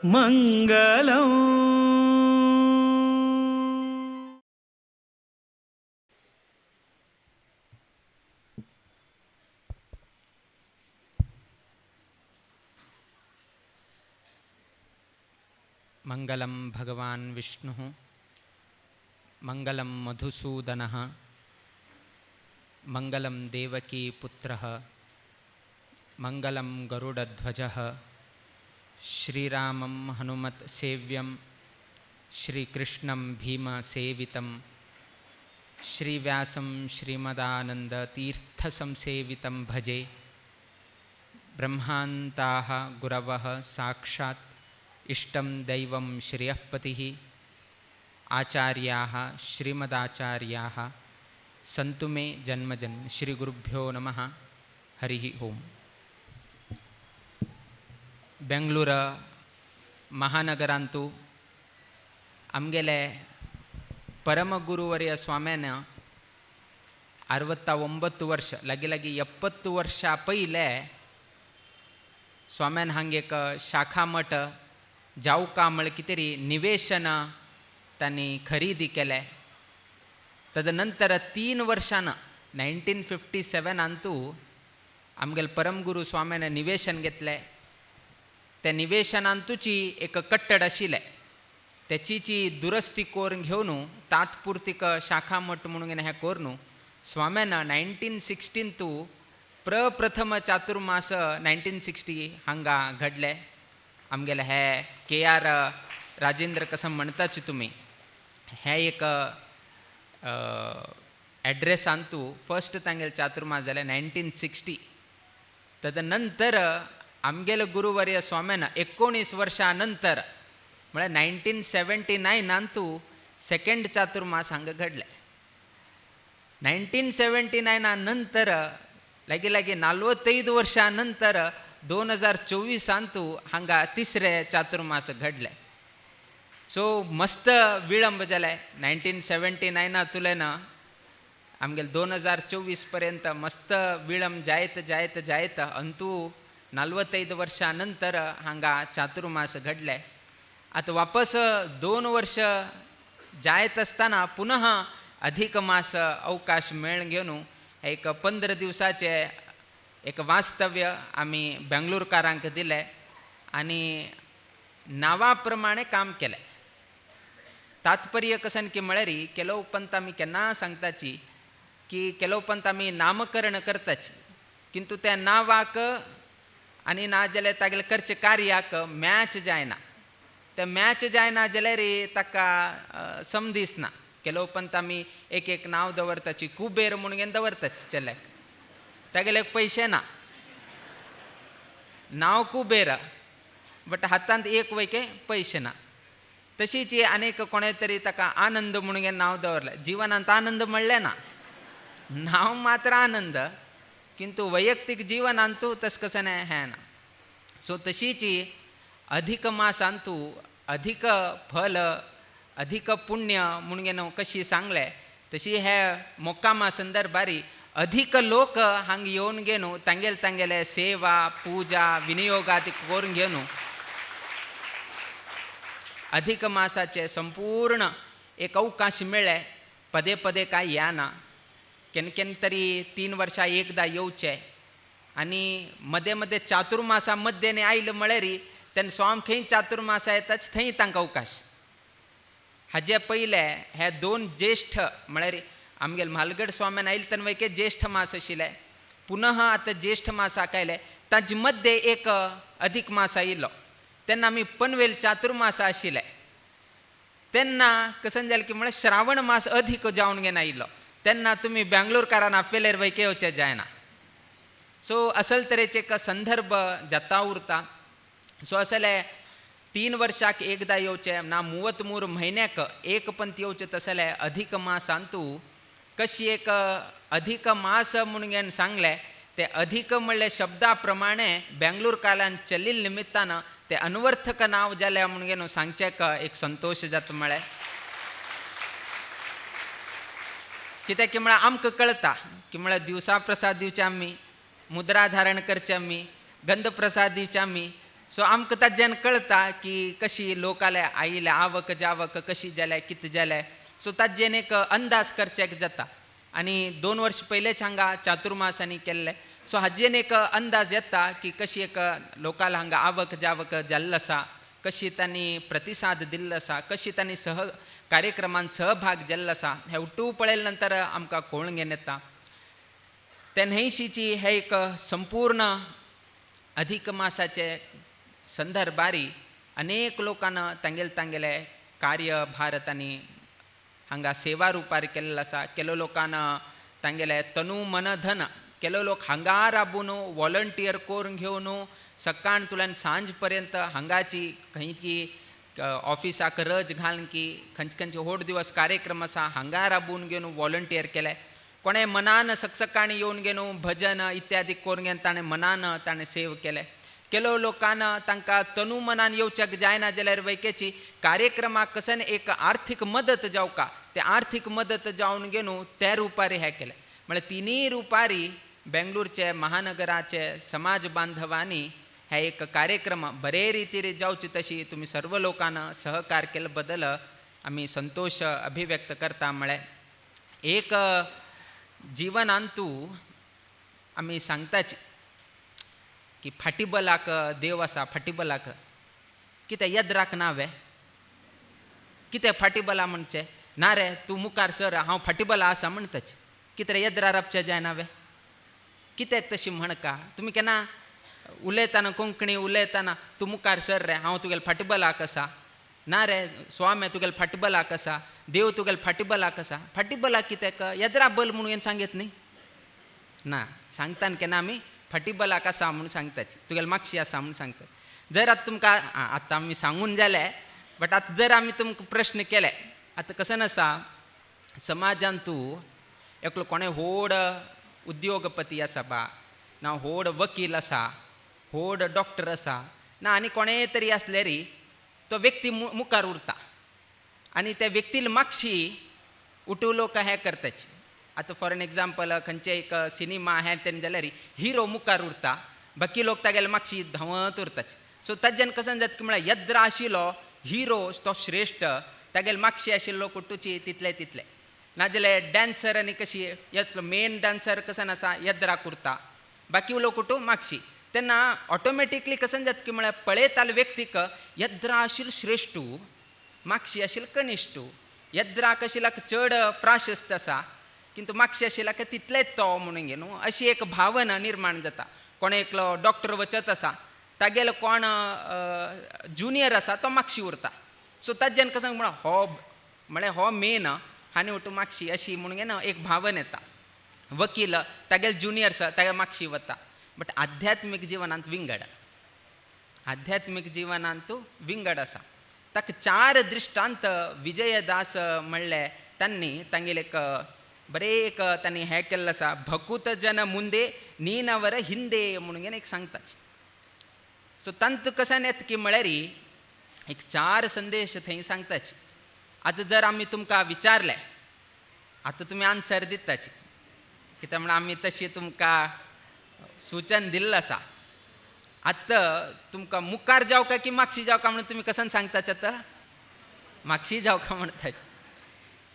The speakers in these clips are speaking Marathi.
मंगलम. मंगलम भगवान विष्णु मंगलम मधुसूदन मंगलम देवकी पुत्र मंगलम गरुड़ध्वज श्रीरामं हनुमत सेव्यं श्रीकृष्णं भीमसेवितं श्रीव्यासं श्रीमदानन्दतीर्थसंसेवितं भजे. ब्रह्मान्ताः गुरवः साक्षात् इष्टं दैवं श्रियःपतिः आचार्याः श्रीमदाचार्याः सन्तु मे जन्मजन्. श्रीगुरुभ्यो नमः. हरिः ओम्. ಬೆಂಗಳೂರು ಮಹಾನಗರಂತೂ ಆಮಗೆಲೆ ಪರಮಗುರುವರ್ಯ ಸ್ವಾಮ್ಯಾನ 69 ವರ್ಷ ಲಗಿ 70 ವರ್ಷ पहिले स्वाम्यान हांगे एक शाखा मठ जाऊ का म्हळ्यार कितें तरी निवेशन तांणी खरेदी केलें. तदनंतर 3 वर्षांनी 1957 अंतू आमगेले परमगुरू स्वाम्यान निवेशन घेतलें. त्या निवेशनांतूची एक कट्टड आशिल्लें त्याची दुरस्ती करून घेवन तात्पुरतीक शाखा मठ म्हणून हें करून स्वाम्यान 1916 प्रप्रथम चातुर्मास 1960 हांगा घडले. आमगेले हे KR राजेंद्र कसं म्हणटाच तुमी हे एक एड्रेस अंतू फर्स्ट तांगेले चातुर्मास जाले 1960. तदनंतर आमगेले गुरुवर्य स्वाम्यान 19 वर्षां नंतर म्हळ्यार 1979 अंतू सेकंड चातुर्मास हांगा घडले. 1979 नंतर लागी 45 वर्षां नंतर 2024 अंतू हांगा तिसरे चातुर्मास घडले. सो मस्त विळंब जाले. 1979 तुलेन आमगेले 2024 पर्यंत मस्त विळंब जायत अंतू 45 वर्षां नंतर हांगा चातुर्मास घडले. आता वापस 2 वर्ष जायत आसतना पुनः अधिक मास अवकाश मेळून घेवन एक 15 दिवसाचे एक वास्तव्य आमी बेंगलोरकारांक दिले आनी नांवा प्रमाणे काम केलें. तात्पर्य कसन की म्हळ्यार केलो उपंत आमी केन्ना सांगताची की केलो उपंत आमी नामकरण करताची किंतु त्या नांवाक आनी ना जाल्यार तागेले करचे कार्याक मॅच जायना. ते मॅच जायना जाल्यार ताका समदिसना. केलो उपंत आमी एक नांव दवरताची कुबेर म्हणून दवरताची चेल्याक तागेले पयशे ना नांव कुबेर बट हातांत एक वयके पयशे ना. तशीच आनीक कोणे तरी ताका आनंद म्हणून नांव दवरलें. जिवनांत आनंद म्हणलें ना नांव मात्र आनंद किंतु वैयक्तीक जिवनांतू तशें कशें हें ना. सो तशीच अधिक मासांतू अधिक फल अधिक पुण्य म्हणून कशी सांगलें तशी हे मोक्कामा संदर्भारी अधिक लोक हांगा येवन घेवन तांगेले सेवा पूजा विनियोगादी करून घेवन अधिक मासाचे संपूर्ण एक अवकाश मेळ्ळे. पदे पदे कांय येना. केन्ना तरी 3 वर्सां एकदां येवचें आनी मदें मदें चातुर्मासा मध्यें आयले म्हळ्यार तेन्ना स्वाम खंय चातुर्मासा येताच थंय तांकां अवकाश. हाजे पयले हे 2 ज्येश्ठ म्हळ्यार आमगेले म्हालगड स्वाम्यान आयले तेन्ना वयके ज्येश्ठ मास आशिल्ले. पुनः आतां ज्येश्ठ मासाक आयले ताचे मध्य एक अधिक मास आयिल्लो. तेन्ना आमी पनवेल चातुर्मास आशिल्ले तेन्ना कसन जालें की म्हळ्यार श्रावण मास अधिक जावन घेवन आयिल्लो. तेन्ना तुमी बेंगलोरकारान आपल्यार वयके येवचें जायना. सो असल तरेचे एक संदर्भ जाता उरता. सो असले 3 वर्साक एकदां येवचें ना 33 म्हयन्याक एक पंत येवचें तसले अधिक मासांतू कशी एक अधिक मास म्हणून सांगलें ते अधिक म्हणले शब्दा प्रमाणे बेंगलोरकारान चलिल्ले निमित्तान ते अनवर्थक नांव जालें म्हणून सांगचेक एक संतोष जाता. म्हळ्यार कित्याक की म्हळ्यार आमकां कळटा की म्हळ्यार दिवसा प्रसाद दिवचे आमी मुद्रा धारण करचे आमी गंध प्रसाद दिवचे आमी सो आमकां ताच्यान कळटा की कशी लोकाले आयले आवक जावक कशी जाल्या कितें जालें. सो ताजेन एक अंदाज करचेक जाता. आनी 2 वर्स पयलेच हांगा चातुर्मासांनी केल्ले. सो हाजेन एक अंदाज येता की कशी एक लोकाल हांगा आवक जावक जाल्लो आसा, कशी तांणी प्रतिसाद दिल्लो आसा, कशी तांणी कार्यक्रमांत सहभाग जाल्लो आसा, हें उठू पळयले नंतर आमकां कळून येता. ते न्हयशीची हे एक संपूर्ण अधिक मासाचे संदर्भारी अनेक लोकांना तांगेले कार्य भारतांनी हांगा सेवा रुपार केल्लो आसा. केलो लोकांना तांगेले तनू मन धन, केलो लोक हांगा राबून वॉलंटियर करून घेवन सकाळतुल्यान सांज पर्यंत हांगाची खंयची ऑफिसाक रज घालून की खंयचे होड दिवस कार्यक्रम आसा हांगा राबून घेवन वॉलंटियर केले. कोणे मनान सकाळी येवन घेवन भजन इत्यादी करून घेवन ताणें मनान ताणें सेव केले. केलो लोकांना तांकां तनू मनान येवचें जायना जाल्यार वैकेची कार्यक्रमाक कसन एक आर्थीक मदत जावका, ते आर्थीक मदत जावन घेवन त्या रुपारी हें केलें. म्हळ्यार तिनूय रुपारी बेंगळूरचे महानगराचे समाज बांधवांनी हे एक कार्यक्रम बरे रितीन जावचे तशी तुमी सर्व लोकांना सहकार केले बद्दल आमी संतोष अभिव्यक्त करता. म्हळ्यार एक जिवनांतू आमी सांगताची की फाटीबलाक देव आसा. फाटीबलाक कितें येद्राक नावे कितें फाटीबला म्हणचे ना रे तूं मुखार सर हांव फाटीबला आसा म्हणटाच. कितें रे येद्रा रावचें जायना वे कित्याक तशी म्हणका. तुमी केन्ना उलयतना कोंकणी उलयतना तूं मुखार सर रे हांव तुगेले फाटीबलाक आसा. ना रे स्वामी तुगेले फाटीबलाक आसा, देव तुगेले फाटीबलाक आसा. फाटीबलाक कित्याक येद्रा बल म्हणून सांगीत न्ही ना. सांगताना केन्ना आमी फाटीबलाक आसा म्हणून सांगताची, तुगेले मागशी आसा म्हणून सांगता. जर आतां तुमकां आतां आमी सांगून जालें बट आतां जर आमी तुमकां प्रश्न केले आतां कसं आसा समाजांत तूं एकलो कोणें व्हड उद्योगपती आसा बा ना व्हड वकील आसा, व्हड डॉक्टर आसा ना आनी कोणेंय तरी आसले री तो व्यक्ती मुखार उरता आनी त्या व्यक्तीला मागशी उठू लोक हें करताचे. आतां फॉर एन एग्जाम्पल खंयचे एक सिनेमा हें तें जाल्यार हिरो मुखार उरता, बाकी लोक तागेले मागशी धांवत उरताचे. सो ताजेन कसन जाता की म्हळ्यार येद्रा आशिल्लो हिरो तो श्रेश्ठ, तागेले मागशी आशिल्लो लोक उठूची तितले तितले. नाजाल्यार डॅन्सर आनी कशी येतलो मेन डान्सर कसन आसा येद्राक उरता, बाकी लोक उठू मागशी. तेन्ना ऑटोमॅटिकली कसन जाता की म्हळ्यार पळयताले व्यक्तीक येद्रा आशिल्लो श्रेश्ठू, मागशी आशिल्लो कनिश्ठू. येद्राक आशिल्लाक चड प्राशस्त आसा किंतु मागशी आशिल्लाक तितलेच तो म्हणून घे न्हू अशी एक भावना निर्माण जाता. कोण एकलो डॉक्टर वचत आसा तागेलो कोण जुनियर आसा तो मागशी उरता. सो ताजेन कसन म्हळ्यार हो मेन हानी उठू मागशी अशी म्हणून घे ना एक भावना येता. वकील तागेले जुनियर आसा तागे मागशी वता. बट आध्यात्मीक जिवनांत विंगड, आध्यात्मीक जिवनांत विंगड आसा. ताका 4 दृश्टांत विजयदास म्हणले तांणी तांगेले एक बरे एक तांणी हें केल्लें आसा. भकूत जन मुंदे नीनवर हिंदे म्हणून एक सांगता. सो तांत कसान येता की म्हळ्यार एक 4 संदेश थंय सांगताचे. आतां जर आमी तुमकां विचारले आतां तुमी आन्सर दिताची कित्याक म्हळ्यार आमी तशी तुमकां सूचन दिल्लें आसा. आतां तुमकां मुखार जावका की मागशी जावका म्हणून तुमी कसन सांगताचे आतां मागशी जावका म्हणटात.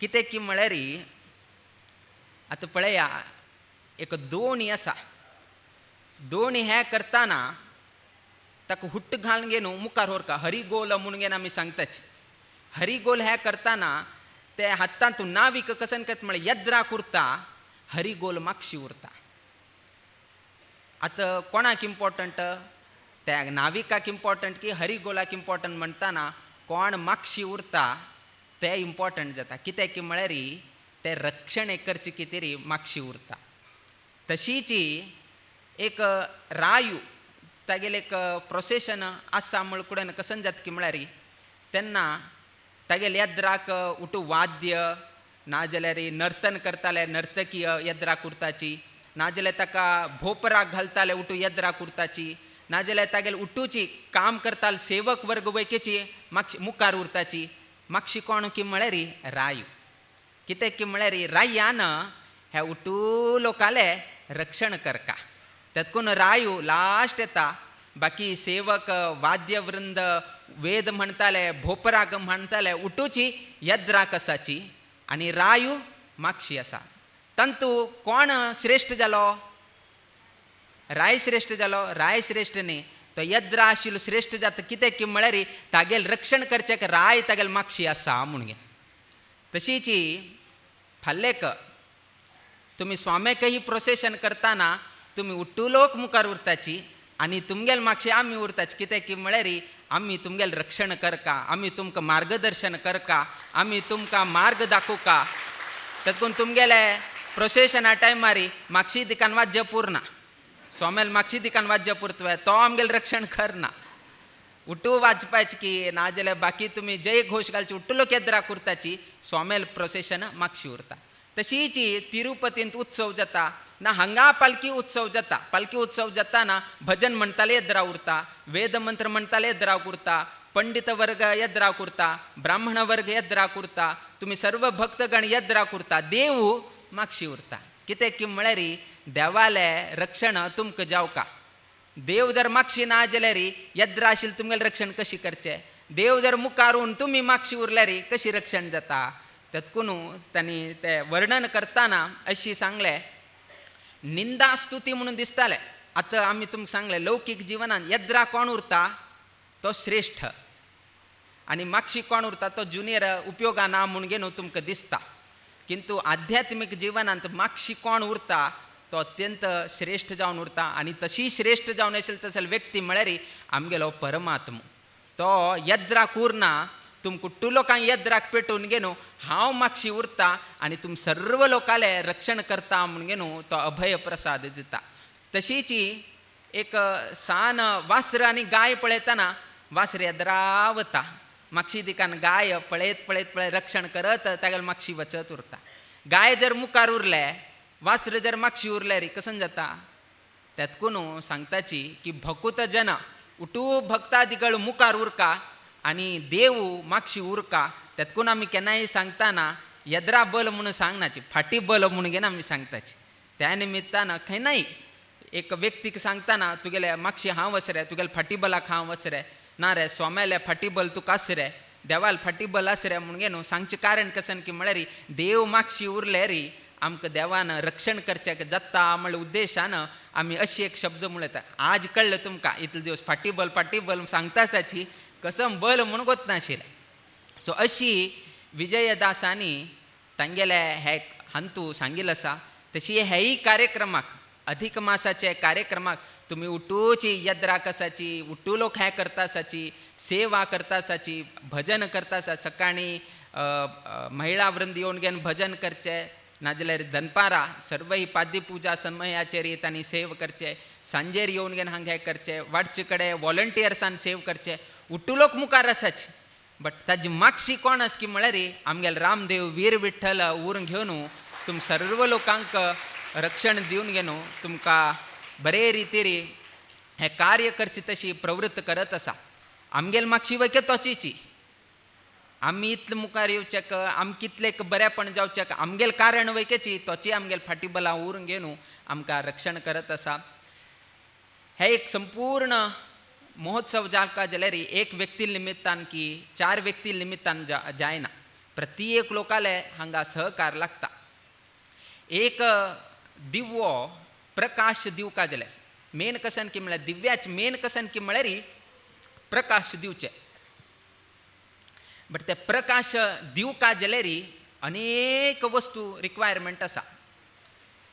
कित्याक की म्हळ्यार आतां पळया एक दोणी आसा, दोणी हें करतना ताका हुट्ट घालून घेवन मुखार व्हरका. हरिगोल म्हणून घेवन आमी सांगताचे. हरिगोल हें करतना ते हातांत नावीक कसन करता म्हळ्यार येद्राक उरता, हरिगोल मागशी उरता. आतां कोणाक इम्पॉर्टंट त्या नाविकाक इम्पॉर्टंट की हरिगोलाक इम्पॉर्टंट म्हणटाना कोण मागशी उरता ते इम्पॉर्टंट जाता. कित्याक की म्हळ्यार ते रक्षण करचे कितें मागशी उरता. तशीच एक रायू तागेले एक प्रोसेशन आसा म्हळ्यार कसन जाता की म्हळ्यार तेन्ना तागेले येद्राक उठू वाद्य नाजाल्यार नर्तन करताले नर्तकी येद्राक उरताची, नाजाल्यार ताका भोपराक घालताले उठू येद्राक उरताची, नाजाल्यार तागेले उठूची काम करताले सेवक वर्ग वैकेची मागशी मुखार उरताची. मागशी कोण की म्हळ्यार रायू. कित्याक की म्हळ्यार रायान हे उठू लोकाले रक्षण करता. तेतकून रायू लास्ट येता बाकी सेवक वाद्यवृंद वेद म्हणताले भोपराग म्हणताले उठूची यद्रा कसाची आणि रायू मागशी असा. तंतू कोण श्रेष्ठ जालो? राय श्रेष्ठ जालो? राय श्रेष्ठ न्ही, तो यद्रा आशिल्लो श्रेष्ठ जाता. कितें की म्हळ्यार तागेल रक्षण करचें राय तागेल मागशी आसा म्हणून. तशीची फाल्लेक तुम्ही स्वाम्याकही प्रोसेशन करताना तुम्ही उट्टुलोक मुखार उरताची आणि तुमगेल मागशी आमी उरताची. कितें की म्हळ्यार आमी तुमगेल रक्षण करका, आमी तुमकां मार्गदर्शन करका, आमी तुमकां मार्ग दाखोवका. तातूंत तुमगेले प्रोसेशना टायमार मागशी दिकान वाज्य पुरना, स्वाम्याल मागशी दिकान वाज्य पुरतवे, तो आमगेल रक्षण करना. उट्टू वाजपाची की नाजाल्यार बाकी तुमी जय घोश घालची उट्टुलोक येद्रा कुर्ताची, स्वाम्याल प्रोसेशन मागशी उरता. तशीची तिरुपतींत उत्सव जाता ना, हांगा पालखी उत्सव जाता. पालखी उत्सव जाताना भजन म्हणटाले येद्रा उरता, वेद मंत्र म्हणटाले येद्रा उरता, पंडित वर्ग येद्रा कुर्ता, ब्राह्मण वर्ग येद्रा कुर्ता, तुम्ही सर्व भक्तगण येद्रा कुर्ता, देव मागशी उरता. कितें की म्हळ्यार देवाले रक्षण तुमकां जावका. देव जर मागशी ना जाल्यार येद्रा आशिल्लें तुमगेलें रक्षण कशी करचें? देव जर मुखारून तुमी मागशी उरल्यार कशी रक्षण जाता? तातूंत तांणी तें वर्णन करताना अशी सांगलें, निंदा स्तुती म्हणून दिसतालें. आतां आमी तुमकां सांगलें लौकीक जिवनांत येद्रा कोण उरता तो श्रेष्ठ आनी मागशी कोण उरता तो जुनियर उपयोगा ना म्हूण घेवन तुमकां दिसता. किंतु आध्यात्मीक जिवनांत मागशी कोण उरता तो अत्यंत श्रेष्ठ जावन उरता. आनी तशी श्रेष्ठ जावन आशिल्ली तसले व्यक्ती म्हळ्यार आमगेलो परमात्मा. तो येद्राक उरना, तुमकां कुट्टू लोकांक येद्राक पेटोवन घेवन हांव मागशी उरता आनी तुम सर्व लोकांले रक्षण करता म्हूण घेवन तो अभय प्रसाद दिता. तशीची एक सान वासर आनी गाय पळयतना वासर येद्रा वता, मागशी दिकान गाय पळयत पळयत पळयत रक्षण करत तागेले मागशी वचत उरता. गाय जर मुखार उरले, वासर जर मागशी उरल्यार कसन जाता? तातूंत सांगताची की भकुत जन उठू भक्तादिगळ मुखार उरका आनी देव मागशी उरका. तातूंत आमी केन्नाय सांगताना येद्रा बल म्हणून सांगनाची, फाटी बल म्हणून घेवन आमी सांगताची. त्या निमित्तान खंय नाही एक व्यक्तीक सांगताना तुगेले मागशी हांव वच रे, तुगेले फाटी बलाक हांव वच रे, ना रे स्वाम्याले फाटी बल तुका आस रे, देवाल फाटी बल आस रे म्हणून घेवन सांगचें कारण कसन की म्हळ्यार देव मागशी उरल्यार आमकां देवान रक्षण करचें जाता म्हळ्यार उद्देशान आमी अशी एक शब्द म्हणटा. आज कळ्ळें तुमकां इतले दिवस फाटी बल सांगता आसाची कसम बल म्हणून गोत नाशिल्लें. सो अशी विजयदासांनी तांगेले हे हंतू सांगिल्लें आसा. तशी हेय कार्यक्रमाक अधिक मासाचे कार्यक्रमाक तुम्ही उठूची येद्रा कसाची, उठू लोक हे करता आसाची, सेवा करता आसाची, भजन करता आसा. सकाळी महिला वृंद येवन घेवन भजन करचें, नाजाल्यार दनपारां सर्व ही पाद्य पुजा समयाचेर तांणी सेव करचें, सांजेर येवन घेवन हांगा हें करचें, वाटचे कडेन वॉलंटियर्सान सेव करचें. उठू लोक मुखार आसाची, बट ताजी मागशी कोण आस की म्हळ्यार आमगेले रामदेव वीर विठ्ठल उरून घेवन तुम सर्व लोकांक रक्षण दिवन घेवन तुमकां बरे रितीर हे कार्य करचे तशी प्रवृत्त करत आसा. आमगेल मागशी वयके तोचीची, आमी इतले मुखार येवचेक, आमी कितले बरेपण जावचेक आमगेल कारण वयकेची, तोची आमगेल फाटी बलां उरून घेवन आमकां रक्षण करत आसा. हे एक संपूर्ण महोत्सव जावका जाल्यार एक व्यक्ती निमित्तान की 4 व्यक्ती निमित्तान जायना, प्रत्येक लोकाले हांगा सहकार लागता. एक दिवो प्रकाश दिवका जाल्यार मेन कसन की म्हळ्यार दिव्याचे मेन कसन की म्हळ्यार प्रकाश दिवचे. बट ते प्रकाश दिवका जाल्यार अनेक वस्तू रिक्वायरमेंट आसा.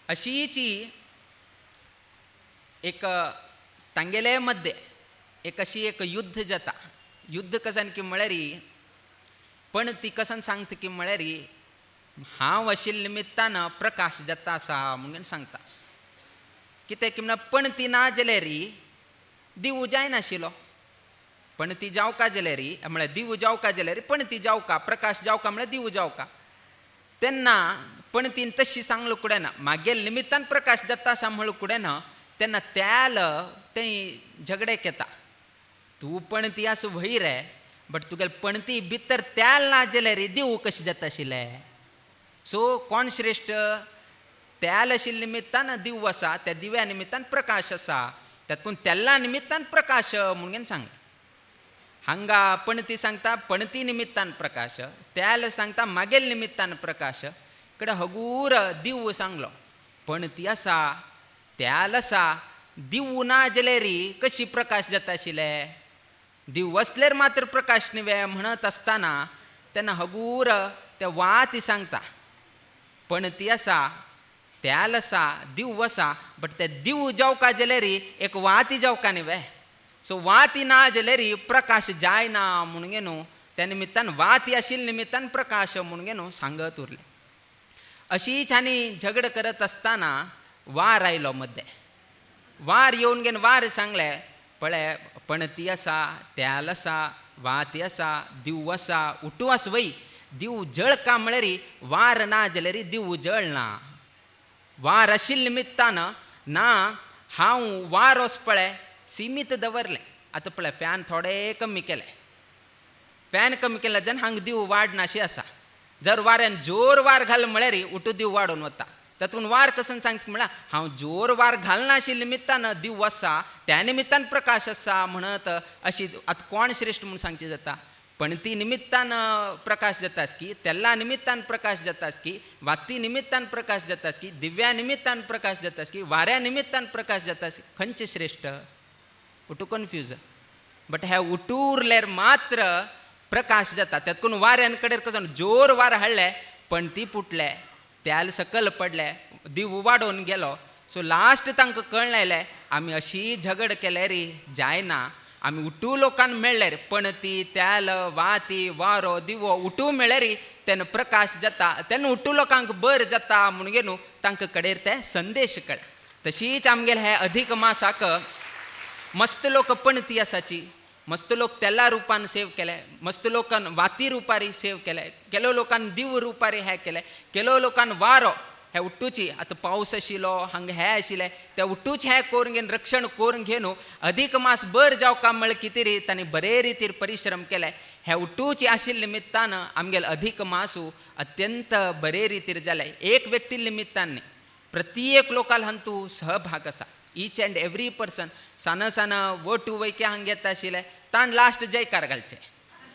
अशीची एक तांगेले मध्ये एक अशी एक युद्ध जाता. युद्ध कसन की म्हळ्यार पण ती कसन सांगता की म्हळ्यार हांव आशिल्ले निमित्तान प्रकाश जाता आसा म्हणून सांगता. कितें की म्हणल्यार पण ती ना जाल्यार दिवू जायनाशिल्लो. पण ती जावका जाल्यार म्हळ्यार दिवू जावका जाल्यार पण ती जावका, प्रकाश जावका म्हळ्यार दिवू जावका. तेन्ना पण तीन तशी सांगलो कुडेना, मागेल निमित्तान प्रकाश जाता आसा म्हणलो कुडेना. तेन्ना त्याल तें झगड्याक येता. तूं पण ती आस व्हय रे, बट तुगेले पणती भितर त्याल ना जाल्यार दिवू कशें जाता आशिल्लें. सो कोण श्रेष्ठ? त्याल आशिल्ले निमित्तान दिवू आसा, त्या दिव्या निमित्तान प्रकाश आसा. त्यातून त्याला निमित्तान प्रकाश म्हणून सांग हांगा पणती सांगता पणती निमित्तान प्रकाश त्याला सांगता मागेल निमित्तान प्रकाश इकडे हगूर दिव सांगलो पणती असा त्याला असा दिव ना जलेरी कशी प्रकाश जाता आशिले दिव असलेर मात्र प्रकाश निवे म्हणत असताना त्यांना हगूर त्या वाती सांगता पणती असा त्याला असा दिव असा बट त्या दिव जावका जलेरी एक वाती जावका निवे सो वाती ना जलेरी प्रकाश जाय ना म्हणून न्हू त्या निमित्तान वाती आशिल्ले निमित्तान प्रकाश म्हणून न्हू सांगत उरले अशीच आनी झगड करत असताना वार आयलो मध्ये वार येवन घेवन वार सांगले पळय पणती आसा त्याल आसा वाती आसा दिव आसा उठवास वय दिव जळका म्हळ्यारी वार ना जाल्यार दिव जळना वार आशिल्ले निमित्तान ना हांव वार वच पळय सीमित दवरले आतां पळय फॅन थोडे कमी केले फॅन कमी केले जाल्यार हांगा दिव वाडनाशी आसा जर वाऱ्यान जोर वार घाल म्हळ्यार उठू दिव वाडून वता तातूंत वार कसं सांगता म्हळ्यार हांव जोर वार घालना आशिल्ले निमित्तान दिव आसा त्या निमित्तान प्रकाश आसा म्हणत अशी आतां कोण श्रेश्ठ म्हणून सांगचे जाता पण ती निमित्तान प्रकाश जातास की तेल्ला निमित्तान प्रकाश जातास की वाती निमित्तान प्रकाश जातास की दिव्या निमित्तान प्रकाश जातास की वाऱ्या निमित्तान प्रकाश जातास खंयचे श्रेश्ठ उठू कन्फ्यूज बट हे उठूरल्यार मात्र प्रकाश जाता त्यातून वाऱ्यान कडेन कसो जोर वार हाडले पण ती फुटले त्याल सकल पडले दिव वाडोवन गेलो सो लास्ट तांकां कळलें आमी अशी झगड केल्यार जायना आमी उठू लोकांक मेळ्ळ्यार पण ती त्याल वाती वारो दिवो उठू मेळ्ळ्यार तेन्ना प्रकाश जाता तेन्ना उठू लोकांक बर जाता म्हणून न्हू तांकां कडेन ते संदेश कळ्ळे तशीच आमगेले हे अधिक मासाक मस्त लोक पणती आसाची मस्त लोक तेला रुपान सेव केले मस्त लोकांन वाती रुपारी सेव केले केलो लोकांन दिव रुपारी हे केले केलो लोकांन वारो हे उठ्ठूची आतां पावस आशिल्लो हांगा हे आशिल्ले ते उठ्ठूच हे करून घेवन रक्षण करून घेवन अधिक मास बर जावका म्हळ्यार कितें रे तांणी बरे रितीर परिश्रम केले हे उठ्ठूची आशिल्ले निमित्तान आमगेले अधिक मासू अत्यंत बरे रितीर जाले एक व्यक्ती निमित्तान प्रत्येक लोकाल हातूंत सहभाग आसा ईच अँड एवरी पर्सन सान सान वटू वैके हांगा येता आशिल्ले ताण लास्ट जयकार घालचे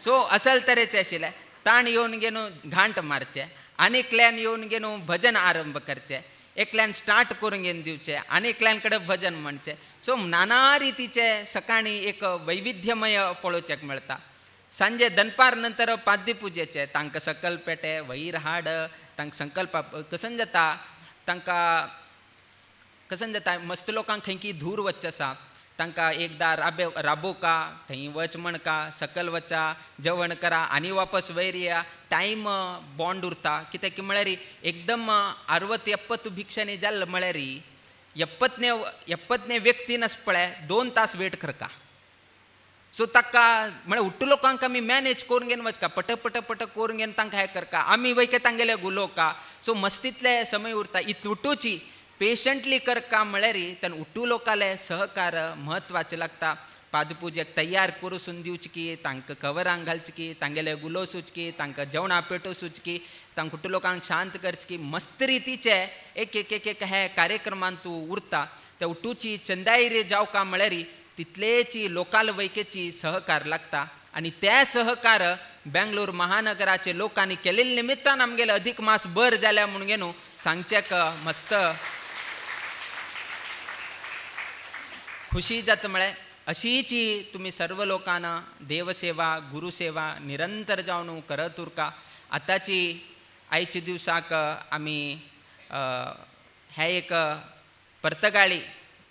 सो असल तरेचे आशिल्ले ताण येवन घेवन घांट मारचे आनीकल्यान येवन घेवन भजन आरंभ करचे एकल्यान स्टार्ट करून घेवन दिवचे आनीकल्यान कडेन भजन म्हणचे सो नाना रितीचे सकाळी एक वैविध्यमय पळोवचेक मेळटा सांजे दनपार नंतर पाद्य पुजेचे तांकां सकल पेटे वयर हाड तांकां संकल्प कसन जाता तांकां कसन जाता मस्त लोकांक खंयची धूर वच्चे आसा तांकां एकदां राबोवका थंय वच म्हणका सकल वचा जेवण करा आनी वापस वयर या टायम बॉन्ड उरता कित्याक म्हळ्यार एकदम 60-70 भिक्षांनी जाल्ले म्हळ्यार 70ने व्यक्तीन आस पळय 2 तास वेट करता सो ताका म्हळ्यार उठ्ठू लोकांक आमी मॅनेज करून घेवन वचका पट पट पट करून घेवन तांकां हें करता आमी वयके तांगेले उलोवका सो मस्तीतले समय उरता उठूची पेशंटली करका म्हळ्यार तेन्ना उठ्ठू लोकाले सहकार म्हत्वाचे लागता पादपुजेक तयार करून दिवची की तांकां कवरांक घालची की तांगेले उलोवसूच की तांकां जेवणा पेटोवसूच की तांकां उठ्ठू लोकांक शांत करचे की मस्त रितीचे एक एक एक एक हे कार्यक्रमान तूं उरता त्या उठ्ठूची चंदायरी जावका म्हळ्यार तितलेची लोकाल वैकेची सहकार लागता आनी ते सहकार बेंगलोर महानगराचे लोकांनी केलेले निमित्तान आमगेले अधिक मास बर जाल्या म्हणून न्हू सांगचेक मस्त खुशी जाता म्हळ्यार अशीच तुमी सर्व लोकांना देवसेवा गुरुसेवा निरंतर जावन करत उरका आतांची आयच्या दिवसाक आमी हे एक पर्तगाळी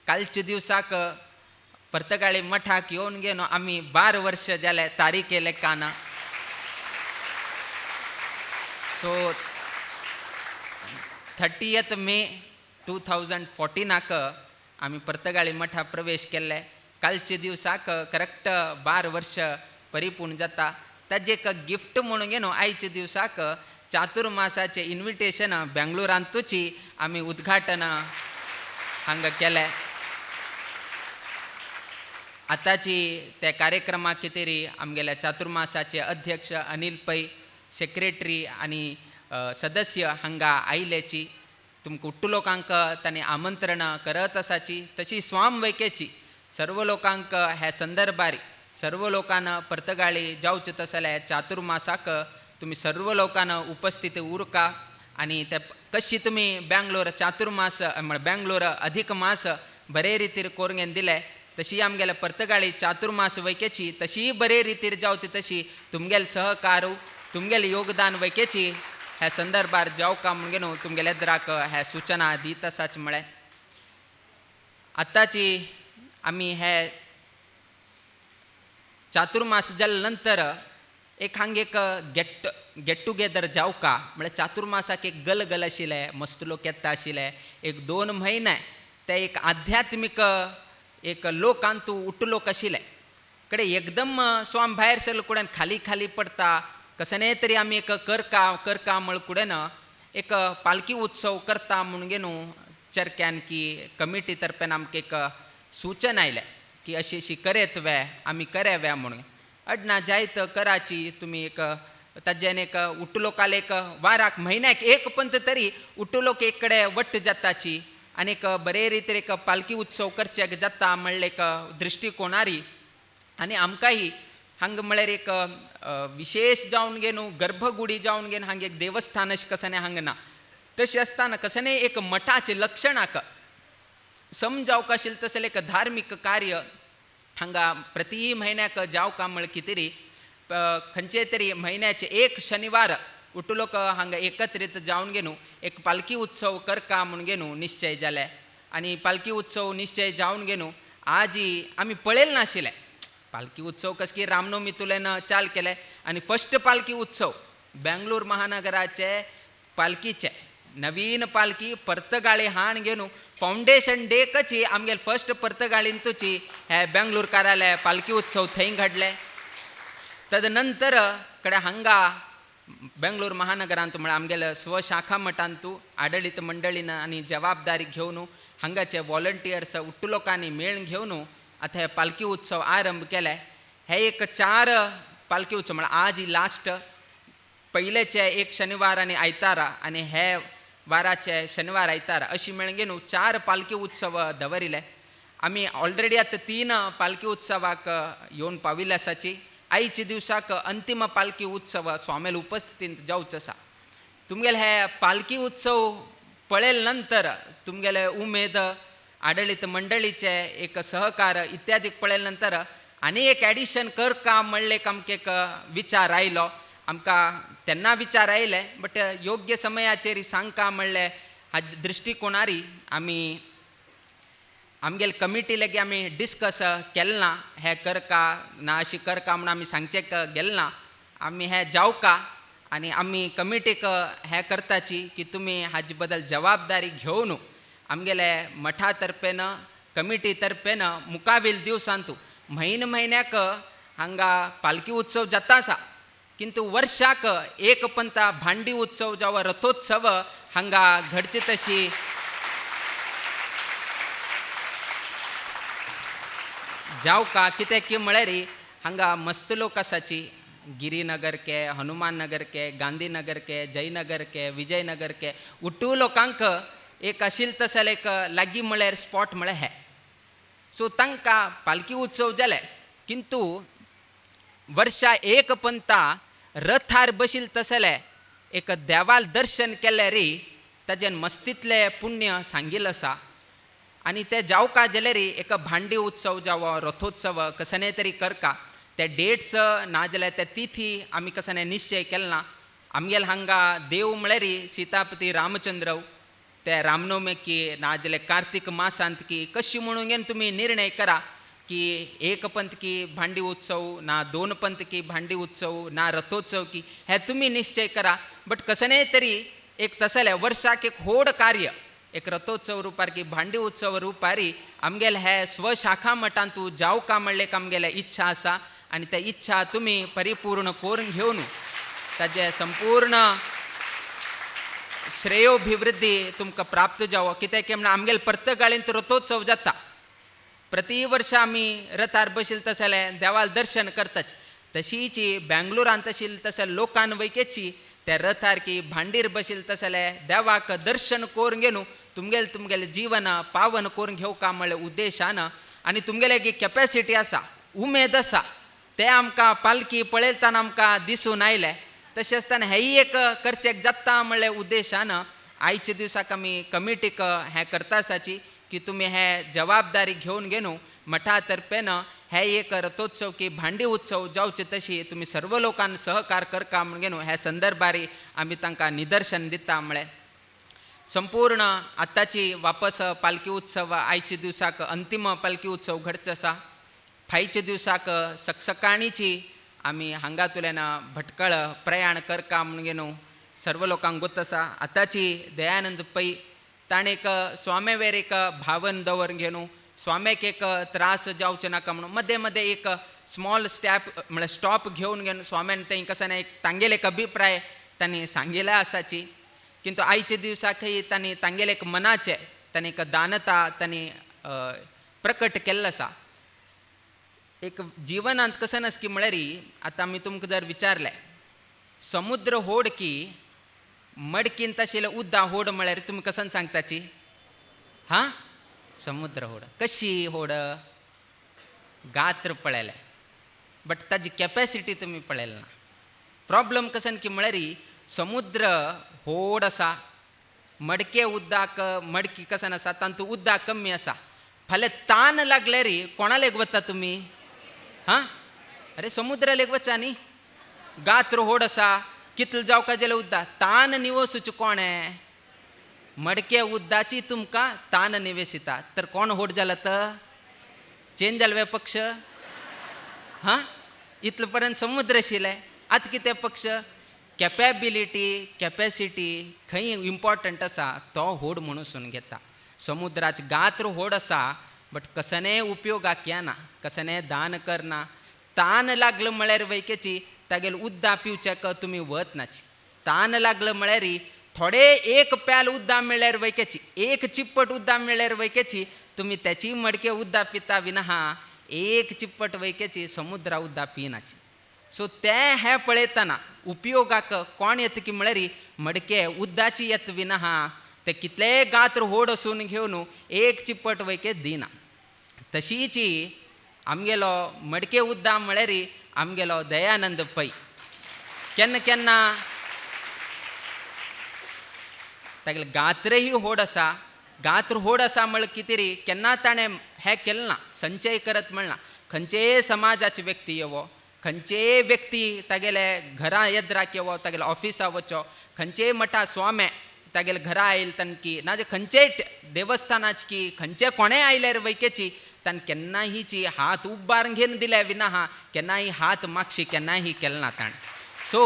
कालच्या दिवसाक पर्तगाळी मठाक येवन घेवन आमी 12 वर्ष जाले तारीखे लेखान सो 30th मे 2014 आमी पर्तगाळी मठा प्रवेश केल्ले कालचे दिवसाक करेक्ट 12 वर्ष परिपूर्ण जाता ताजे एक गिफ्ट म्हणून घेवन आयच्या दिवसाक चातुर्मासाचे इन्विटेशन बेंगलोरांतूच आमी उद्घाटन हांगा केलें आताची त्या कार्यक्रमाक कितें आमगेल्या चातुर्मासाचे अध्यक्ष अनिल पै सेक्रेटरी आनी सदस्य हांगा आयल्याची तुमकां उठ्ठू लोकांक तांणी आमंत्रण करत आसाची तशी स्वाम वैकेची सर्व लोकांक ह्या संदर्भारी सर्व लोकांना परतगाळी जावचे तसले चातुर्मासाक तुम्ही सर्व लोकांना उपस्थित उरका आणि त्या कशी तुम्ही बँगलोर चातुर्मास बँगलोर अधिक मास बरे रितीर कोरगेन दिले तशी आमगेले परतगाळी चातुर्मास वैकेची तशी बरे रितीर जावची तशी तुमगेल सहकारू तुमगेल योगदान वैकेची ह्या संदर्भार जावका म्हणून तुमगेले एद्राक ह्या सूचना दित आसाच म्हळे आताची आम्ही हे चातुर्मास जाल्या नंतर एक हांग एक गेट टुगेदर जावका म्हळ्यार चातुर्मासाक एक गलगल आशिल्ले मस्त लोक येता आशिल्ले एक 2 म्हयने ते एक आध्यात्मिक एक लोकांतू उठलोक आशिल्ले कडे एकदम स्वाम भायर सरले कुडेन खाली खाली पडता कसने तरी आमी एक करका म्हळ कुडेन एक पालखी उत्सव करता म्हणून न्हू चर्क्यान की कमिटी तर्फेन आमकां एक सूचना आयलें की अशी अशी करेत वे आमी करेव्या म्हणून अडना जायत कराची तुमी एक ताजेन एक उठलोकाल एक वाराक म्हयन्याक एक पंत तरी उठलोक एक कडेन वट्ट जाताची आनी एक बरे रितीन एक पालखी उत्सव करचेक जाता म्हणले एक दृश्टिकोणारी आनी आमकांय हांगा म्हळ्यार एक विशेष जावन घे न्हू गर्भगुडी जावन घेन हांगा एक देवस्थान अशें कसने हांगा ना तशें आसतना कसने एक मठाचे लक्षणाक समजावक आशिल्लें तसलें एक धार्मीक कार्य हांगा प्रति म्हयन्याक जावका म्हळ्यार कितें तरी खंयचे तरी म्हयन्याचे एक शनिवार उठलोक हांगा एकत्रीत जावन घे न्हू एक पालखी उत्सव करका म्हणून घे न्हू निश्चय जाले आनी पालखी उत्सव निश्चय जावन घे न्हू आजी आमी पळयलें नाशिल्लें पालखी उत्सव कस की रामनवमी तुलेन चाल केले आनी फर्स्ट पालखी उत्सव बेंगलोर महानगराचे पालखीचे नवीन पालखी परतगाळी हाण घेवन फाउंडेशन डे कची आमगेले फर्स्ट परतगाळीन तुची हे बेंगलोर कार्यालय पालखी उत्सव थंय घडले तदनंतर कडे हांगा बेंगलोर महानगरांत म्हळ्यार आमगेले स्वशाखा मठांतू आडळीत मंडळीन आनी जबाबदारी घेवन हांगाचे वॉलंटियर्स उठलोकांनी मेळून घेवन आतां हे पालखी उत्सव आरंभ केले हे एक 4 पालखी उत्सव म्हळ्यार आज ही लास्ट पयलेचे एक शनिवार आनी आयतारा आनी हे वाराचे शनिवार आयतारा अशी मेळून घेवन 4 पालखी उत्सव दवरिले आमी ऑलरेडी आतां 3 पालखी उत्सवाक येवन पाविल्ले आसाची आयचे दिवसाक अंतिम पालखी उत्सव स्वामेल उपस्थितींत जावचो आसा तुमगेले हे पालखी उत्सव पळयले नंतर तुमगेले उमेद आडळीत मंडळीचे एक सहकार इत्यादी पळयले नंतर आनी एक एडिशन करका म्हणले आमकां एक विचार आयलो आमकां तेन्ना विचार आयले बट योग्य समयाचेर सांगका म्हणले हाजे दृश्टिकोणारी आमी आमगेले कमिटी लेगीत आमी डिस्कस केलें ना हे करका ना अशी करका म्हणून आमी सांगचेक गेले ना आमी हे जावका आनी आमी कमिटीक हे करताची की तुमी हाजे बद्दल जबाबदारी घेवन आमगेले मठा तर्फेन कमिटी तर्फेन मुखावेल दिवसांतू म्हयन्याक हांगा पालखी उत्सव जाता आसा किंतु वर्षाक एक पंता भांडी उत्सव जावं रथोत्सव हांगा घडची तशी जावका कित्याक की म्हळ्यार हांगा मस्त लोक आसाची गिरीनगर के हनुमान नगर के गांधीनगर के जयनगर के विजयनगर के उट्टू लोकांक एक आशिल्ले तसले एक लागीं म्हळ्यार स्पॉट म्हळ्यार हे सो तांकां पालखी उत्सव जाले किंतु वर्षा एक पंता रथार बशिल्ले तसले एक देवाल दर्शन केले री ताजेन मस्तीतले पुण्य सांगिल्लें आसा आनी ते जावका जाल्यार एक भांडी उत्सव जावं रथोत्सव कसने तरी करका ते डेट्स नाजाल्यार ते तिथी आमी कसने निश्चय केले ना आमगेले हांगा देव म्हळ्यार सीतापती रामचंद्र ते रामनवमीक की नाजाल्यार कार्तिक मासांत की कशी म्हणून घेवन तुमी निर्णय करा की एक पंत की भांडी उत्सव ना 2 पंत की भांडी उत्सव ना रथोत्सव की हे तुमी निश्चय करा बट कसने तरी एक तसले वर्षाक एक व्हड कार्य एक रथोत्सव रुपार की भांडी उत्सव रुपारी आमगेले हे स्वशाखा मठांतू जावका म्हणले आमगेले इच्छा आसा आनी ते इच्छा तुमी परिपूर्ण करून घेवन ताजे संपूर्ण श्रेयोभिवृद्धी तुमकां प्राप्त जावो कित्याक म्हणल्यार आमगेले परतगाळींत रथोत्सव जाता प्रति वर्ष आमी रथार बशिल्ले तसले देवाल दर्शन करताच तशीची बेंगलोरांत आशिल्ले तसले लोकान वैकेची त्या रथार की भांडीर बशिल्ले तसले देवाक दर्शन करून घेवन तुमगेले जीवन पावन करून घेवका म्हणले उद्देशान आनी तुमगेले कॅपॅसिटी आसा, उमेद आसा, ते आमकां पालकी पळयतना आमकां दिसून आयले. तशें आसतना हेंय एक करचें जाता म्हणले उद्देशान आयचे दिसाक आमी कमिटीक हें करता आसाची की तुमी हें जबाबदारी घेवन घेवन मठा तर्फेन हे एक रथोत्सव की भांडी उत्सव जावचे तशी तुमी सर्व लोकांनी सहकार करका म्हणून हे संदर्भारी आमी तांकां निदर्शन दिता. म्हळ्यार संपूर्ण आतांची वापस पालखी उत्सव आयच्या दिसाक अंतिम पालखी उत्सव घडचो आसा. फायच्या दिसाक सकाळीची आमी हांगातल्यान भटकळ प्रयाण करका म्हणून सर्व लोकांक गोत आसा. आतांची दयानंद पै ताणें एक स्वामेवेर एक भावन दवरून घेवन स्वामेक एक त्रास जावचे नाका म्हणून मदें मदें एक स्मॉल म्हळ्यार स्टॉप घेवन स्वाम्यान थंय कसं एक तांगेले एक अभिप्राय तांणी सांगिल्ले आसाची. किंतु आयच्या दिसाकय तांणी तांगेले एक मनाचे तांणी एक दानता तांणी प्रकट केल्लो आसा. एक जिवनांत कसं नस की म्हळ्यार आतां आमी तुमकां जर विचारलें समुद्र होड की मडकींत आशिल्लें उदक होड म्हळ्यार तुमी कसन सांगताची? हां, समुद्र होड. कशी होड? गात्र पळयलें बट ताजी कॅपॅसिटी तुमी पळयलें ना. प्रॉब्लम कसन की म्हळ्यार समुद्र होड आसा, मडके उदक मडकी कसन आसा तातूंत उदक कमी आसा. फाल्यां तान लागल्यार कोणा लेग वता तुमी? हां, अरे समुद्रा लेग वचा न्ही. गात्र होड आसा, कितले जावका जाल्यार उदक तान निवसूचें कोणें? मडके उदकाची तुमकां तान निवेसिता. तर कोण होड जाला तर चेंज जाले पक्ष? हां, इतले पर्यंत समुद्र आशिल्ले, आतां कितें पक्ष? कॅपेबिलिटी कॅपॅसिटी खंय इम्पॉर्टंट आसा तो होड म्हणून घेता. समुद्राचे गात्र होड आसा बट कसने उपयोगाक येना, कसने दान करना. तान लागलं म्हळ्यार वैकेची तागेले उदक पिवचेक तुमी वत नाची. तान लागलं म्हळ्यार थोडे एक प्याल उदक मेळ्ळ्यार वैकेची, एक चिप्पट उदक मेळ्ळ्यार वैकेची तुमी त्याची मडके उदक पिता विना एक चिप्पट वैकेची समुद्रा उदक पिनाची. सो तें हें पळयतना उपयोगाक कोण येता की म्हळ्यार मडके उदकाची येता विना ते कितलेय गात्र होड असून घेवन एक चिप्पट वैकेत दिना. तशीच आमगेलो मडके उदक म्हळ्यार आमगेलो दयानंद पै केन्ना केन्ना तागेले गात्रही होड आसा. गात्र होड आसा म्हळ्यार कितें रे केन्ना ताणें हें केलें ना, संचय करत म्हणना. खंयचेय समाजाचे व्यक्ती येवो, खंयचेय व्यक्ती तागेले घरा येद्राक येवो, तागेले ऑफिसा वचो, खंयचेय मठा स्वामे तागेले घरा आयल तांकी ना खंयचेय देवस्थानाची की खंयचे कोणेय आयल्यार वैकेची तान केन्नाहीची हात उबारून घेवन दिले विना केन्नाय हात मागशी केन्नाय केलें ना ताणें. सो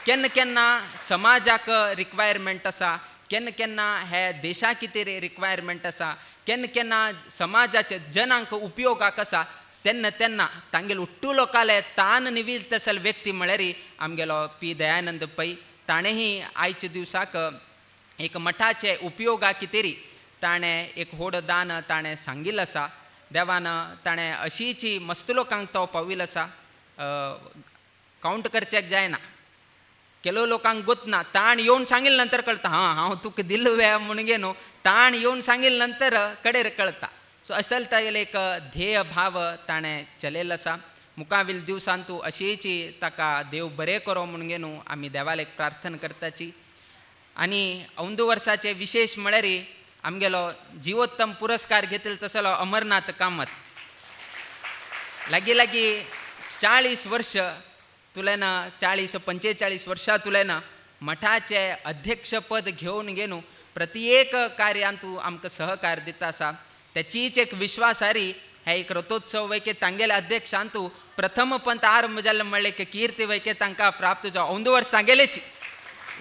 केन्ना केन्ना समाजाक रिक्वायरमेंट आसा, केन्ना केन्ना हे देशाक कितें रिक्वायरमेंट आसा, केन्ना केन्ना समाजाचे जनांक उपयोगाक आसा, तेन्ना तेन्ना तांगेले उट्टू लोकाले तान निविल तसले व्यक्ती म्हळ्यार आमगेलो पी दयानंद पै. ताणेंही आयच्या दिवसाक एक मठाचे उपयोगा कितें ताणें एक होड दान ताणें सांगिल्लो आसा. देवान ताणें अशीच मस्त लोकांक तो पाविल्लो आसा. कावंट करचेक जायना, केलो लोकांक गोतना. ताण येवन सांगिल्ले नंतर कळटा हां हांव तुका दिल्लो वे म्हणून गे न्हू. ताण येवन सांगिल्ले नंतर कडेर कळटा. सो असल तागेले एक ध्येय भाव ताणें चलयल्लो आसा. मुखावेल दिवसांत तूं अशीच ताका देव बरें करो म्हणून गे न्हू आमी देवाक एक प्रार्थना करताची. आनी औंद वर्साचे विशेष म्हळ्यार आमगेलो जिवोत्तम पुरस्कार घेतलो तसलो अमरनाथ कामत. लागीं लागीं 40 वर्ष तुलेन 40-45 वर्सां तुलेन मठाचे अध्यक्षपद घेवन घेवन प्रत्येक कार्यांत तूं आमकां सहकार दिता आसा. त्याचीच एक विश्वासारी हे एक रथोत्सव वैके तांगेले अध्यक्षान तूं प्रथम पंत आरंभ जाल्लो म्हणलें की कीर्ती वैके तांकां प्राप्त जावं. औंद वर्स तागेलेची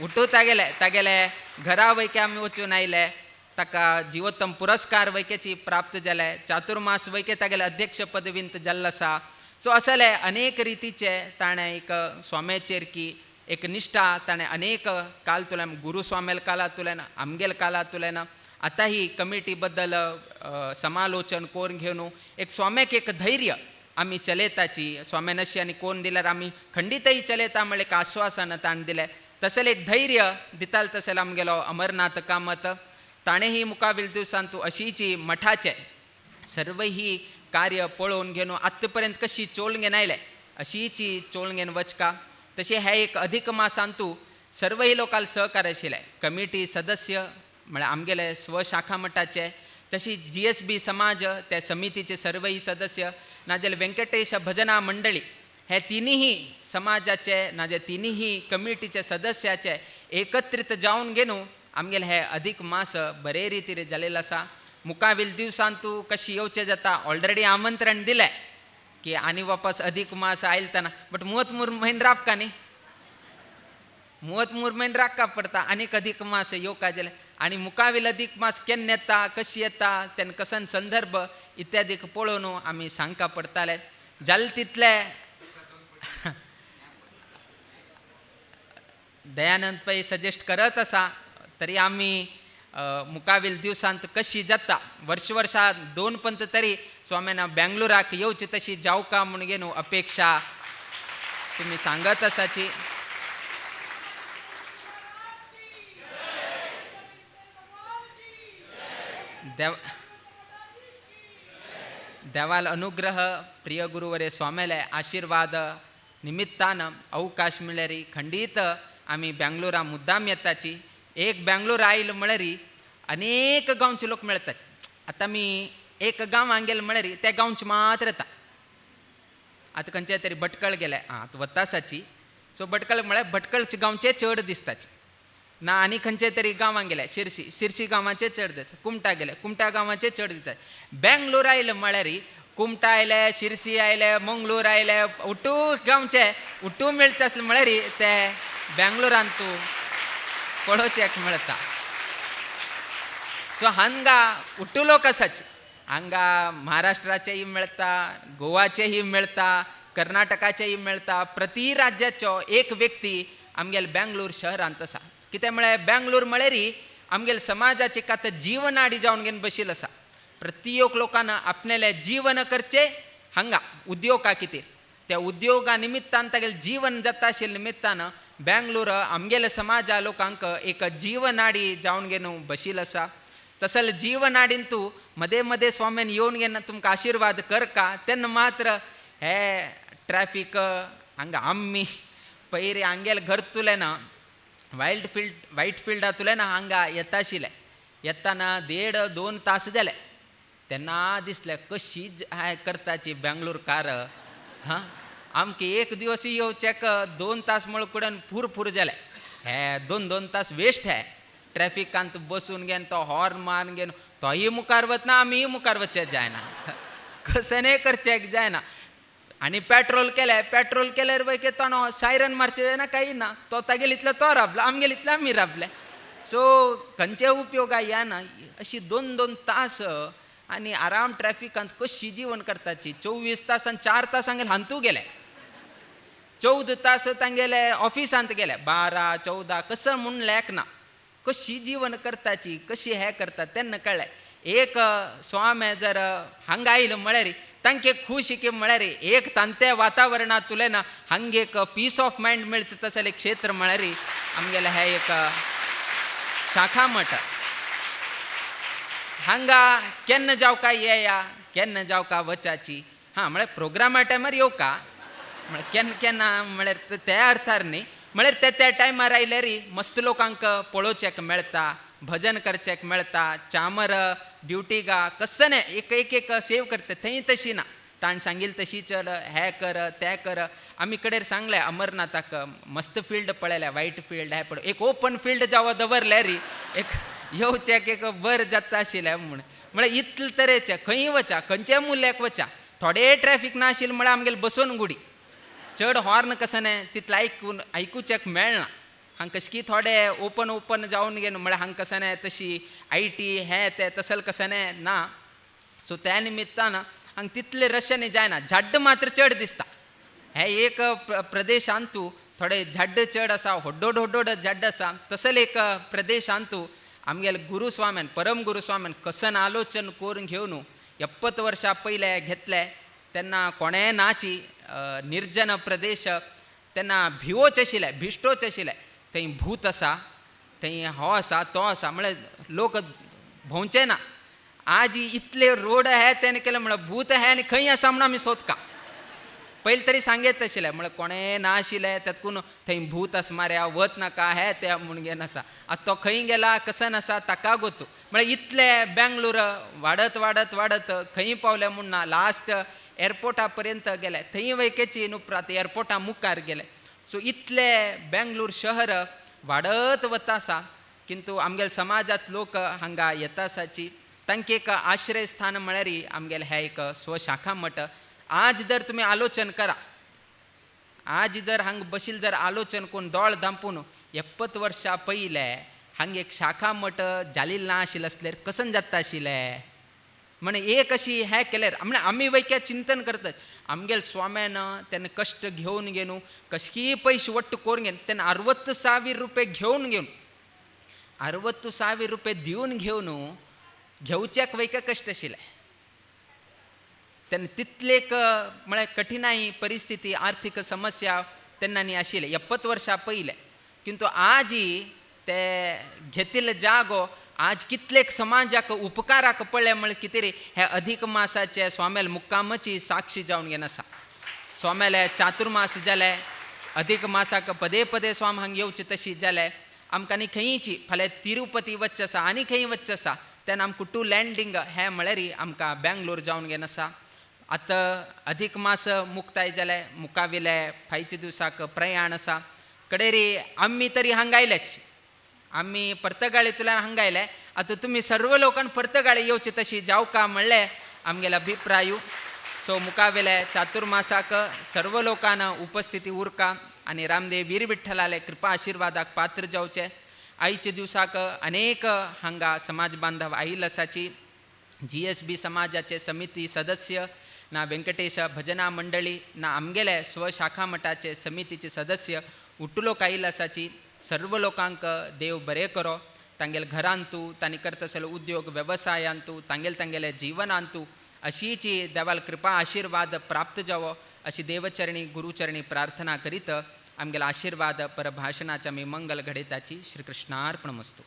उठू तागेले घरा वैके आमी वचून आयले. ताका जिवोत्तम पुरस्कार वैकेची प्राप्त जाले. चातुर्मास वैके तागेले अध्यक्ष पदवींत जाल्लो आसा. सो असले अनेक रितीचे ताणें एक स्वाम्याचेर की एक निश्ठा ताणें अनेक काल तुलेन गुरू स्वामेल काला तुलेन आमगेल काला तुलेन आतां ही कमिटी बद्दल समालोचन करून घेवन एक स्वाम्याक एक धैर्य आमी चलयताची. स्वाम्यान अशी आनी कोण दिल्यार आमी खंडीतय चलयता म्हणलें एक आश्वासन ताणें दिलें. तसलें एक धैर्य दितालो तसलें आमगेलो अमरनाथ कामत. ताणेंही मुखावेल दिवसांत तूं अशीच मठाचे सर्व ही कार्य पळोवन घेवन आत्तापर्यंत कशी चोळून आयले अशीच चोळून वचका. तशी हे एक अधिक मासांतू सर्वही लोकांक सहकार्य आशिल्लें. कमिटी सदस्य म्हळ्यार आमगेले स्वशाखा मठाचे, तशीच GSB समाज त्या समितीचे सर्वही सदस्य, नाजाल्यार व्यंकटेश भजना मंडळी हे तिनीही समाजाचे नाजाल्यार तिनीही कमिटीचे सदस्याचे एकत्रित जावन घेवन आमगेले हे अधिक मास बरे रितीन जाल्लेलो आसा. मुखावेल दिवसांतू कशी येवचें जाता ऑलरेडी आमंत्रण दिलें की आनी वापस अधिक मास आयल तेन्ना, बट मूवत म्हयने रावका न्ही, मूवत म्हयने रावका पडटा आनीक अधिक मास येवका जाल्यार. आनी मुखावेल अधिक मास केन्ना येता, कशी येता, तेन्ना कसन संदर्भ इत्यादीक पळोवन आमी सांगका पडटाले. जालें तितले दयानंद पै सजेस्ट करत आसा तरी आमी मुखावेल दिवसांत कशी जाता वर्षा 2 पंत तरी स्वाम्यान बेंगलोराक येवची तशी जावका म्हूण घेवन अपेक्षा तुमी सांगत आसाची. देवाल अनुग्रह प्रिय गुरुवरे स्वामेले आशीर्वाद निमित्तान अवकाश मेळ्ळ्यार खंडीत आमी बेंगलोरा मुद्दाम येताची. एक बेंगलोर आयल म्हळ्यार अनेक गांवचे लोक मेळटात. आतां आमी एक गांव गेले म्हळ्यार त्या गांवचे मात्र येता. आतां खंयचे तरी भटकळ गेले आतां वतासाची, सो भटकळ म्हळ्यार भटकळचे गांवचे चड दिसताचे ना. आनी खंयचे तरी गांवांक गेले, शिरसी गांवाचे चड दिसता. कुमटा गेले, कुमटा गांवाचे चड दिसता. बेंगलोर आयले म्हळ्यार कुमटा आयले, शिरसी आयले, मंगळूर आयले, उट्टू गांवचे उट्टू मेळचे आसले म्हळ्यार ते बेंगलोरांत पळोवचेक मेळटा. सो हांगा उट्टू लोक आसाचे. हांगा महाराष्ट्राचेय मेळटा, गोवाचेय मेळटा, कर्नाटकाचेय मेळटा. प्रति राज्याचो एक व्यक्ती आमगेले बेंगलोर शहरांत आसा. कित्याक म्हळ्यार बेंगलोर म्हळ्यार आमगेले समाजाची आतां जीवनाडी जावन घेवन बशिल्लो आसा. प्रत्येक लोकांना आपणेले जीवन करचे हांगा उद्योगा खातीर. त्या उद्योगा निमित्तान तागेलें जीवन जाता आशिल्ल्या निमित्तान बेंगलोर आमगेल्या समाजा लोकांक एक जीवनाडी जावन घेवन बशिल्लो आसा. तसले जीवनाडीन तूं मदे मदे स्वाम्यान येवन घेवन तुमकां आशिर्वाद करका तेन्ना मात्र हे ट्रॅफिक हांगा आम्ही पयरी हांगेले घर तुलें ना वायट फिल्डांतुल्यान हांगा येता आशिल्ले. येताना 1.5-2 तास जाले. तेन्ना दिसलें कशी करताची बेंगलोर कार. हां आमकां एक दिवस येवचेक 2 तास म्हळ्यार फूर जाले. हे 2 तास वेस्ट हे ट्रॅफिकांत बसून घेवन तो हॉर्न मारून घेवन तोही मुखार वतना आमीय मुखार वचचें जायना. कसनय करचें जायना. आनी पेट्रोल केल्यार वय तो सायरन मारचें जायना काही ना. तो तागेले इतलो तो राबलो, आमगेले इतले आमी राबले. सो खंयचे उपयोगा येना. अशी 2 तास आनी आराम ट्रॅफिकांत कशी जीवन करताची. 24 तासान 4 तास हांगेले हांतू गेले, 14 तास तांगेले ऑफिसांत गेले, 12-14 कसं म्हूण लेक ना. कशी जीवन करताची, कशी हे करता तेन्ना कळ्ळें. एक स्वामी जर हांगा आयलो म्हळ्यार तांकां एक खूश की म्हळ्यार एक तांते वातावरणात तुलें ना हांगा एक पीस ऑफ मायंड मेळचें तसलें क्षेत्र म्हळ्यार आमगेलें हें एक शाखा मठ. हांगा केन्ना जावका येया, केन्ना जावका वचाची. हां म्हळ्यार प्रोग्रामा टायमार येवका म्हळ्यार केन्ना म्हळ्यार त्या अर्थार न्ही. म्हळ्यार त्या टायमार आयल्यार मस्त लोकांक पळोवचेक मेळटा, भजन करचेक मेळटा. चामर ड्युटीगा कसने एक सेव करता थंय तशी ना. ताणें सांगिल्लें तशी चल, हें कर तें कर. आमी कडेन सांगलें अमरनाथाक मस्त फिल्ड पळयल्या, वायट फिल्ड हे पळय एक ओपन फिल्ड जावं दवरल्यार एक येवचेक एक बरें जाता आशिल्लें म्हूण. म्हळ्यार इतले तरेचे खंय वचा, खंयच्या मुल्याक वचा. थोडे ट्रॅफिक ना आशिल्ले म्हळ्यार आमगेले बसोन गुडी. चड हॉर्न कसने तितलें आयकुचेक मेळना. हांगा कशकी थोडे ओपन जावन घेवन म्हळ्यार हांगा कसने तशी IT हें तें तसलें कसने ना. सो त्या निमित्तान हांगा तितले रशेने जायना. झाड्ड मात्र चड दिसता. हे एक प्रदेशांतू थोडे झाड्ड चड आसा, होड्डोड झाड्ड आसा. तसले एक प्रदेशांतू आमगेले गुरुस्वाम्यान परम गुरुस्वाम्यान कसन आलोचन करून घेवन 70 वर्सां पयले घेतले. तेन्ना कोणेय नाची निर्जन प्रदेश. तेन्ना भिवोच आशिल्ले, भिश्टोच आशिल्ले. थंय भूत आसा, थंय हो आसा तो आसा म्हळ्यार लोक भोंवचे ना. आज इतले रोड आहे त्याने केलं म्हणलं भूत आहे आणि खंय असा म्हणून आम्ही सोदका पहिले तरी सांगेत तशिले म्हणलं कोणे ना आशिले त्यातकून थंय भूत असमाऱ्या वत नाका आहे त्या मुणगे नसा आता तो खंय गेला कसं नसा ताका गोतू म्हणजे इतले बँगलोर वाढत वाढत वाढत खंय पावल्या म्हणून लास्ट एअरपोर्टापर्यंत गेले थंय वैकेची नुपरात एअरपोर्टा मुखार गेले सो इतले बँगलोर शहर वाढत वतासा किंतु आमगेल समाजात लोक हांगा येतासाची तांकां एक आश्रय स्थान म्हळ्यार आमगेल हे एक स्वशाखा मठ आज जर तुम्ही आलोचन करा आज जर हांग बशील जर आलोचन कोण दोळ धांपून 70 वर्षा पयले हांग एक शाखा मठ जालील ना आशिल्ले असल्यार कसन जाता आशिल्ले म्हणे एक अशी हे केल्यार म्हणजे आम्ही वैक्या चिंतन करतात आमगेल स्वाम्यानं त्यानं कष्ट घेऊन गेनू कशकी पैसे वट्ट करून घेन त्यानं 60,000 रुपये घेऊन घेऊन 60,000 रुपये दिवन घेवन घेवच्याक वैक्या कष्ट आशिल्ले त्यांनी तितलेक म्हळ्यार कठिनाई परिस्थिती आर्थिक समस्या तेन्नानी आशिल्ले 70 वर्षा पयले किंतु आज ते घेतिल्ले जागो आज कितलेक समाजाक उपकाराक पडले म्हळ्यार कितें रे हे अधिक मासाचे स्वामेल मुक्कामाची साक्षी जावन घेवन आसा स्वामेले चातुर्मास जाले अधिक मासाक पदे पदे स्वाम हांगा येवचे तशी जाले आमकां आनी खंयची फाल्यां तिरुपती वच्चे आसा आनी खंय वच्चे आसा तेन्ना आमकां टू लँडींग हे म्हळ्यार आमकां बँगलोर जावन घेवन आसा आतां अधिक मास मुक्ताय जाले मुकाविले फायचे दिवसाक प्रयाण आसा कडेरी आमी तरी हांगा आयलेच आम्ही पर्तगाळींतल्यान हांगा आयले आतां तुमी सर्व लोकांक पर्तगाळी येवचे तशी जावका म्हणले आमगेले अभिप्राय सो मुकावेले चातुर्मासाक सर्व लोकांना उपस्थिती उरका आणि रामदेव वीर विठ्ठलाले कृपा आशीर्वादाक पात्र जावचे आयच्या दिवसाक अनेक हांगा समाज बांधव आयिल्ले आसाची GSB समाजाचे समिती सदस्य ना व्यंकटेश भजना मंडळी ना आमगेले स्वशाखा मठाचे समितीचे सदस्य उट्टलोक आयिल्ले आसाची सर्व लोकांक देव बरे करो तांगेल घरांतू तांणी करता आसले उद्योग वेवसायांतू तांगेले जिवनांतू अशीची देवाल कृपा आशीर्वाद प्राप्त जावो अशी देवचरणी गुरुचरणी प्रार्थना करीत आमगेला आशीर्वाद परभाषणाच्या मी मंगल घडयताची श्री कृष्णार्पणमस्तु.